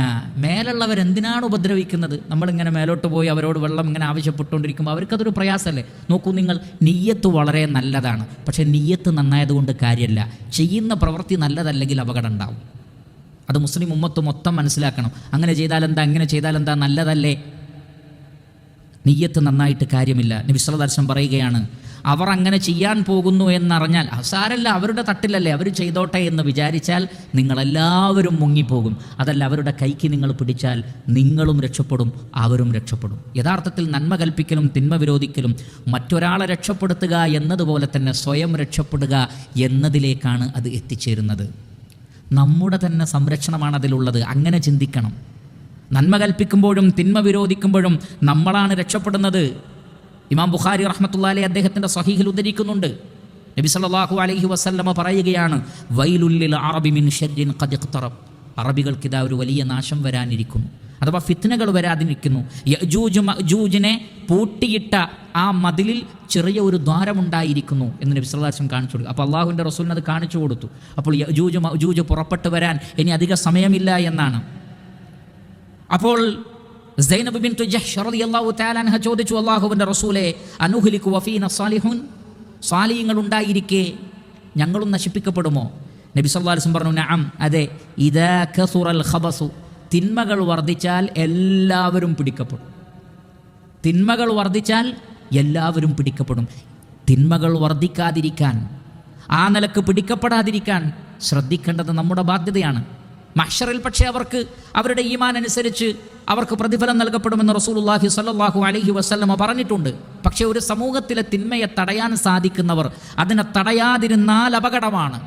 മേലുള്ളവരെന്തിനാണ് ഉപദ്രവിക്കുന്നത്? നമ്മളിങ്ങനെ മേലോട്ട് പോയി അവരോട് വെള്ളം ഇങ്ങനെ ആവശ്യപ്പെട്ടുകൊണ്ടിരിക്കുമ്പോൾ അവർക്കതൊരു പ്രയാസമല്ലേ? നോക്കൂ നിങ്ങൾ, നിയ്യത്ത് വളരെ നല്ലതാണ്. പക്ഷേ നിയ്യത്ത് നന്നായതുകൊണ്ട് കാര്യമല്ല. ചെയ്യുന്ന പ്രവൃത്തി നല്ലതല്ലെങ്കിൽ അപകടം ഉണ്ടാവും. അത് മുസ്ലിം ഉമ്മത്ത് മൊത്തം മനസ്സിലാക്കണം. അങ്ങനെ ചെയ്താലെന്താ, ഇങ്ങനെ ചെയ്താലെന്താ, നല്ലതല്ലേ? നിയ്യത്ത് നന്നായിട്ട് കാര്യമില്ല. നബി സല്ലല്ലാഹു അലൈഹി വസല്ലം പറയുകയാണ്, അവർ അങ്ങനെ ചെയ്യാൻ പോകുന്നു എന്നറിഞ്ഞാൽ സാരല്ല, അവരുടെ തട്ടിലല്ലേ, അവർ ചെയ്തോട്ടെ എന്ന് വിചാരിച്ചാൽ നിങ്ങളെല്ലാവരും മുങ്ങിപ്പോകും. അതല്ല, അവരുടെ കൈക്ക് നിങ്ങൾ പിടിച്ചാൽ നിങ്ങളും രക്ഷപ്പെടും, അവരും രക്ഷപ്പെടും. യഥാർത്ഥത്തിൽ നന്മ കൽപ്പിക്കലും തിന്മ വിരോധിക്കലും മറ്റൊരാളെ രക്ഷപ്പെടുത്തുക എന്നതുപോലെ തന്നെ സ്വയം രക്ഷപ്പെടുക എന്നതിലേക്കാണ് അത് എത്തിച്ചേരുന്നത്. നമ്മുടെ തന്നെ സംരക്ഷണമാണ് അതിലുള്ളത്. അങ്ങനെ ചിന്തിക്കണം. നന്മ കൽപ്പിക്കുമ്പോഴും തിന്മ വിരോധിക്കുമ്പോഴും നമ്മളാണ് രക്ഷപ്പെടുന്നത്. ഇമാം ബുഖാരി റഹ്മത്തുള്ളാഹി അലൈഹി അദ്ദേഹത്തിൻ്റെ സ്വഹീഹിൽ ഉദ്ധരിക്കുന്നുണ്ട്. നബി സല്ലല്ലാഹു അലൈഹി വസല്ലമ പറയുകയാണ്, വൈലുൽ ലിൽ അറബി മിൻ ശർരിൻ ഖദ് ഇഖ്തറബ്. അറബികൾക്കിതാ ഒരു വലിയ നാശം വരാനിരിക്കുന്നു, അഥവാ ഫിത്നകൾ വരാതിരിക്കുന്നു. യഅജൂജ് മഅജൂജിനെ പൂട്ടിയിട്ട ആ മതിലിൽ ചെറിയ ഒരു ദ്വാരമുണ്ടായിരിക്കുന്നു എന്ന് നബി സല്ലല്ലാഹു അലൈഹി വസല്ലം കാണിച്ചു കൊടുത്തു. അപ്പോൾ അള്ളാഹുവിൻ്റെ റസൂലിന് അത് കാണിച്ചു കൊടുത്തു. അപ്പോൾ യഅജൂജ് മഅജൂജ് പുറപ്പെട്ടു വരാൻ ഇനി അധിക സമയമില്ല എന്നാണ്. അപ്പോൾ സൈനബ് ബിൻതു ജഹ്ഷ് റളിയല്ലാഹു തആല അൻഹ ചോദിച്ചു, അല്ലാഹുവിൻ്റെ റസൂലേ, അനുഹ്ലികു വഫീന സാലിഹൂൻ, സാലിഹ്യങ്ങൾ ഉണ്ടായിരിക്കെ ഞങ്ങളും നശിപ്പിക്കപ്പെടുമോ? നബി സല്ലല്ലാഹു അലൈഹി വസല്ലം പറഞ്ഞു, നഅം, അതെ. ഇദാ കസുറൽ ഖബസു, തിന്മകൾ വർദ്ധിച്ചാൽ എല്ലാവരും പിടിക്കപ്പെടും. തിന്മകൾ വർദ്ധിച്ചാൽ എല്ലാവരും പിടിക്കപ്പെടും. തിന്മകൾ വർദ്ധിക്കാതിരിക്കാൻ, ആ നിലക്ക് പിടിക്കപ്പെടാതിരിക്കാൻ ശ്രദ്ധിക്കേണ്ടത് നമ്മുടെ ബാധ്യതയാണ്. മഹ്ശറിൽ പക്ഷേ അവർക്ക് അവരുടെ ഈമാൻ അനുസരിച്ച് അവർക്ക് പ്രതിഫലം നൽകപ്പെടുമെന്ന് റസൂലുള്ളാഹി സ്വല്ലല്ലാഹു അലൈഹി വസല്ലമ പറഞ്ഞിട്ടുണ്ട്. പക്ഷേ ഒരു സമൂഹത്തിലെ തിന്മയെ തടയാൻ സാധിക്കുന്നവർ അതിനെ തടയാതിരുന്നാൽ അപകടമാണ്.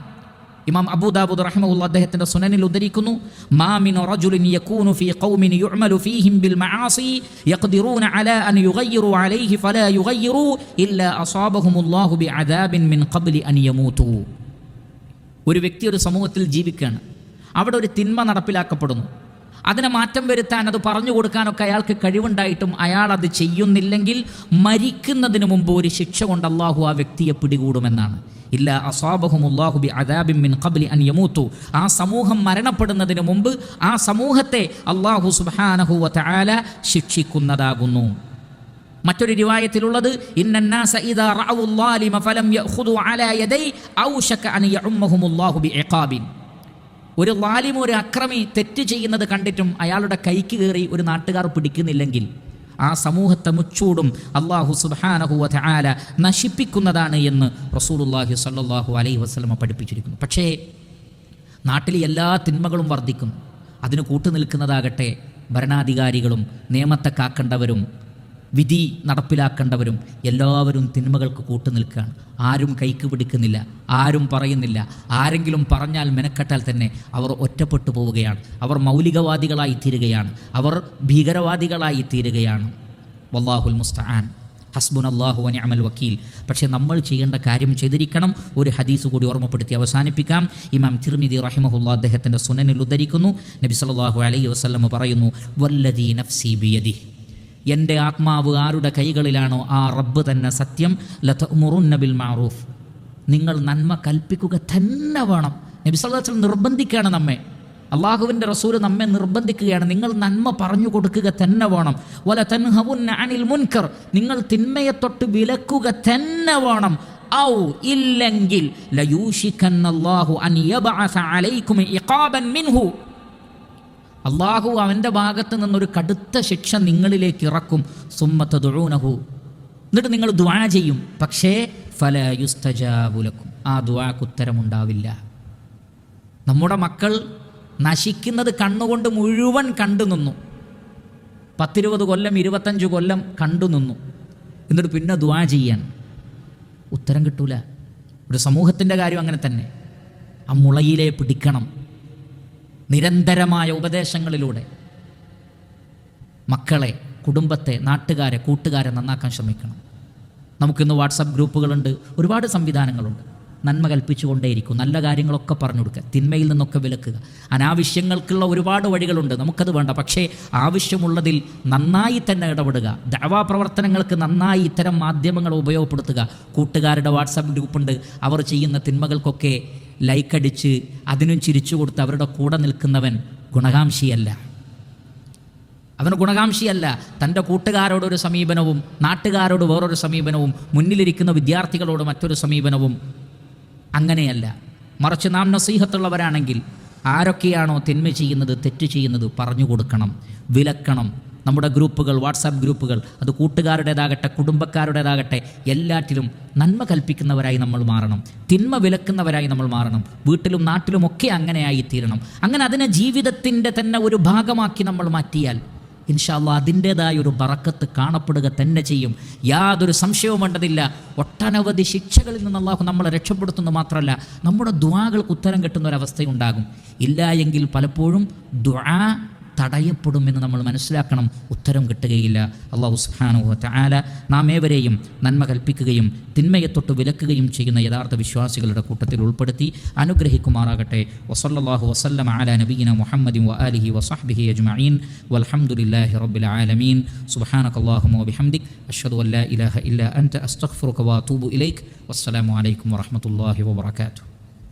ഇമാം അബൂ ദാവൂദ് റഹിമഹുല്ലാഹ് അദ്ദേഹത്തിൻ്റെ സുനനിൽ ഉദ്ധരിക്കുന്നു, മാ മിൻ റജുലിൻ യകൂനു ഫീ ഖൗമിൻ യുഅമലു ഫീഹിം ബിൽ മആസി യഖ്ദിറൂന അലാ അൻ യുഗയ്യിറു അലൈഹി ഫലാ യുഗയ്യിറു ഇല്ലാ അസാബഹുമുല്ലാഹു ബിഅദാബിൻ മിൻ ഖബ്ലി അൻ യമൂതു. ഒരു വ്യക്തി ഒരു സമൂഹത്തിൽ ജീവിക്കുകയാണ്. അവിടെ ഒരു തിന്മ നടപ്പിലാക്കപ്പെടുന്നു. അതിനെ മാറ്റം വരുത്താൻ, അത് പറഞ്ഞു കൊടുക്കാനൊക്കെ അയാൾക്ക് കഴിവുണ്ടായിട്ടും അയാൾ അത് ചെയ്യുന്നില്ലെങ്കിൽ മരിക്കുന്നതിന് മുമ്പ് ഒരു ശിക്ഷ കൊണ്ട് അള്ളാഹു ആ വ്യക്തിയെ പിടികൂടുമെന്നാണ്. ഇല്ല അസ്വാബഹുമുല്ലാഹു ബി അദാബിൻ മിൻ ഖബ്ലി അൻ യമൂതു. ആ സമൂഹം മരണപ്പെടുന്നതിന് മുമ്പ് ആ സമൂഹത്തെ അള്ളാഹു സുബ്ഹാനഹു വ തആല ശിക്ഷിക്കുന്നതാകുന്നു. മറ്റൊരു റിവായത്തിലുള്ളത് ഇന്നന്നാസ ഇദാ റഅഉ ളാലിമ ഫലം യഖുദു അലാ യദൈ ഔശക അൻ യഉമ്മഹുമുല്ലാഹു ബിഇഖാബിൻ. ഒരു ളാലിം, ഒരു അക്രമി തെറ്റ് ചെയ്യുന്നത് കണ്ടിട്ടും അയാളുടെ കൈക്ക് കയറി ഒരു നാട്ടുകാർ പിടിക്കുന്നില്ലെങ്കിൽ ആ സമൂഹത്തെ മുച്ചൂടും അല്ലാഹു സുബ്ഹാനഹു വ തആല നശിപ്പിക്കുന്നതാണ് എന്ന് റസൂലുള്ളാഹി സ്വല്ലല്ലാഹു അലൈഹി വസല്ലം പഠിപ്പിച്ചിരിക്കുന്നു. പക്ഷേ നാട്ടിലെ എല്ലാ തിന്മകളും വർദ്ധിക്കുന്നു. അതിന് കൂട്ടുനിൽക്കുന്നതാകട്ടെ ഭരണാധികാരികളും നിയമത്തെ കാക്കേണ്ടവരും വിധി നടപ്പിലാക്കേണ്ടവരും എല്ലാവരും തിന്മകൾക്ക് കൂട്ടുനിൽക്കുകയാണ്. ആരും കൈക്ക് പിടിക്കുന്നില്ല, ആരും പറയുന്നില്ല. ആരെങ്കിലും പറഞ്ഞാൽ മെനക്കെട്ടാൽ തന്നെ അവർ ഒറ്റപ്പെട്ടു പോവുകയാണ്. അവർ മൗലികവാദികളായി തീരുകയാണ്, അവർ ഭീകരവാദികളായി തീരുകയാണ്. വല്ലാഹുൽ മുസ്തആൻ, ഹസ്ബുനല്ലാഹു വ നിഅമൽ വക്കീൽ. പക്ഷേ നമ്മൾ ചെയ്യേണ്ട കാര്യം ചെയ്തിരിക്കണം. ഒരു ഹദീസ് കൂടി ഓർമ്മപ്പെടുത്തി അവസാനിപ്പിക്കാം. ഇമാം തിർമിദി റഹിമഹുല്ലാഹ് അദ്ദേഹത്തിൻ്റെ സുനനിൽ ഉദ്ധരിക്കുന്നു, നബി സല്ലല്ലാഹു അലൈഹി വസല്ലം പറയുന്നു, വല്ലദീ നഫ്സി ബിയദിഹി, എൻ്റെ ആത്മാവ് ആരുടെ കൈകളിലാണോ ആ റബ്ബ് തന്നെ സത്യം, ലതഅ്മുറുന്ന ബിൽ മഅറൂഫ്, നിങ്ങൾ നന്മ കൽപ്പിക്കുക തന്നെ വേണം. നബി സല്ലല്ലാഹു അലൈഹി വസല്ലം നിർബന്ധിക്കുകയാണ് നമ്മെ, അള്ളാഹുവിൻ്റെ റസൂൽ നമ്മെ നിർബന്ധിക്കുകയാണ്, നിങ്ങൾ നന്മ പറഞ്ഞു കൊടുക്കുക തന്നെ വേണം. വല തൻഹവുന്ന അനിൽ മുൻകർ, നിങ്ങൾ തിന്മയെ തൊട്ട് വിലക്കുക തന്നെ വേണം. ഔ ഇല്ലെങ്കിൽ ലയൂഷിക്കന്നല്ലാഹു അൻ യബഅസ അലൈക്കും ഇഖാബൻ മിൻഹു, അള്ളാഹു അവൻ്റെ ഭാഗത്ത് നിന്നൊരു കടുത്ത ശിക്ഷ നിങ്ങളിലേക്ക് ഇറക്കും. സുമ്മ തദ്ഉനഹു, എന്നിട്ട് നിങ്ങൾ ദുആ ചെയ്യും, പക്ഷേ ഫലാ യുസ്തജാബു ലക്കും, ആ ദുആക്ക് ഉത്തരമുണ്ടാവില്ല. നമ്മുടെ മക്കൾ നശിക്കുന്നത് കണ്ണുകൊണ്ട് മുഴുവൻ കണ്ടു നിന്നു, 10-20 കൊല്ലം 25 കൊല്ലം കണ്ടു നിന്നു, എന്നിട്ട് പിന്നെ ദുആ ചെയ്യാൻ ഉത്തരം കിട്ടൂല. ഒരു സമൂഹത്തിൻ്റെ കാര്യം അങ്ങനെ തന്നെ. ആ മുളയിലെ പിടിക്കണം. നിരന്തരമായ ഉപദേശങ്ങളിലൂടെ മക്കളെ, കുടുംബത്തെ, നാട്ടുകാരെ, കൂട്ടുകാരെ നന്നാക്കാൻ ശ്രമിക്കണം. നമുക്കിന്ന് വാട്സപ്പ് ഗ്രൂപ്പുകളുണ്ട്, ഒരുപാട് സംവിധാനങ്ങളുണ്ട്. നന്മ കൽപ്പിച്ചുകൊണ്ടേയിരിക്കും, നല്ല കാര്യങ്ങളൊക്കെ പറഞ്ഞു കൊടുക്കുക, തിന്മയിൽ നിന്നൊക്കെ വിലക്കുക. അനാവശ്യങ്ങൾക്കുള്ള ഒരുപാട് വഴികളുണ്ട്, നമുക്കത് വേണ്ട. പക്ഷേ ആവശ്യമുള്ളതിൽ നന്നായി തന്നെ ഇടപെടുക. ദഅവാ പ്രവർത്തനങ്ങൾക്ക് നന്നായി ഇത്തരം മാധ്യമങ്ങൾ ഉപയോഗപ്പെടുത്തുക. കൂട്ടുകാരുടെ വാട്സപ്പ് ഗ്രൂപ്പുണ്ട്, അവർ ചെയ്യുന്ന തിന്മകൾക്കൊക്കെ ലൈക്കടിച്ച് അതിനും ചിരിച്ചു കൊടുത്ത് അവരുടെ കൂടെ നിൽക്കുന്നവൻ ഗുണകാംക്ഷിയല്ല. അവന് ഗുണകാംക്ഷിയല്ല. തൻ്റെ കൂട്ടുകാരോടൊരു സമീപനവും നാട്ടുകാരോട് വേറൊരു സമീപനവും മുന്നിലിരിക്കുന്ന വിദ്യാർത്ഥികളോട് മറ്റൊരു സമീപനവും അങ്ങനെയല്ല. മറിച്ച് നാം നസീഹത്തുള്ളവരാണെങ്കിൽ ആരൊക്കെയാണോ തിന്മ ചെയ്യുന്നത്, തെറ്റ് ചെയ്യുന്നത് പറഞ്ഞു കൊടുക്കണം, വിലക്കണം. നമ്മുടെ ഗ്രൂപ്പുകൾ, വാട്സാപ്പ് ഗ്രൂപ്പുകൾ, അത് കൂട്ടുകാരുടേതാകട്ടെ കുടുംബക്കാരുടേതാകട്ടെ, എല്ലാറ്റിലും നന്മ കൽപ്പിക്കുന്നവരായി നമ്മൾ മാറണം, തിന്മ വിലക്കുന്നവരായി നമ്മൾ മാറണം. വീട്ടിലും നാട്ടിലുമൊക്കെ അങ്ങനെയായി തീരണം. അങ്ങനെ അതിനെ ജീവിതത്തിൻ്റെ തന്നെ ഒരു ഭാഗമാക്കി നമ്മൾ മാറ്റിയാൽ ഇൻഷാ അല്ലാഹ് അതിൻ്റേതായ ഒരു ബറക്കത്ത് കാണപ്പെടുക തന്നെ ചെയ്യും. യാതൊരു സംശയവും വേണ്ടതില്ല. ഒട്ടനവധി ശിക്ഷകളിൽ നിന്ന് അല്ലാഹു നമ്മളെ രക്ഷപ്പെടുത്തുന്നത് മാത്രമല്ല, നമ്മുടെ ദുആകൾക്ക് ഉത്തരം കിട്ടുന്ന ഒരവസ്ഥയുണ്ടാകും. ഇല്ല എങ്കിൽ പലപ്പോഴും ദുആ തടയപ്പെടുമെന്ന് നമ്മൾ മനസ്സിലാക്കണം, ഉത്തരം കിട്ടുകയില്ല. അല്ലാഹു സുബ്ഹാനഹു വ തആല നാം ഏവരെയും നന്മ കൽപ്പിക്കുകയും തിന്മയെ തൊട്ട് വിലക്കുകയും ചെയ്യുന്ന യഥാർത്ഥ വിശ്വാസികളുടെ കൂട്ടത്തിൽ ഉൾപ്പെടുത്തി അനുഗ്രഹിക്കുമാറാകട്ടെ. വസല്ലല്ലാഹു വസല്ലമ അലാ നബിയിന മുഹമ്മദിൻ വ ആലിഹി വസഹ്ബിഹി അജ്മഈൻ വൽഹംദുലില്ലാഹി റബ്ബിൽ ആലമീൻ. സുബ്ഹാനകല്ലാഹുമ്മ വബിഹംദിക് അഷ്ഹദു അൻ ലാ ഇലാഹ ഇല്ലാ അൻത അസ്തഗ്ഫിറുക വ അതൂബു ഇലൈക്. വസ്സലാമു അലൈക്കും വറഹ്മത്തുള്ളാഹി വബറകാതുഹു.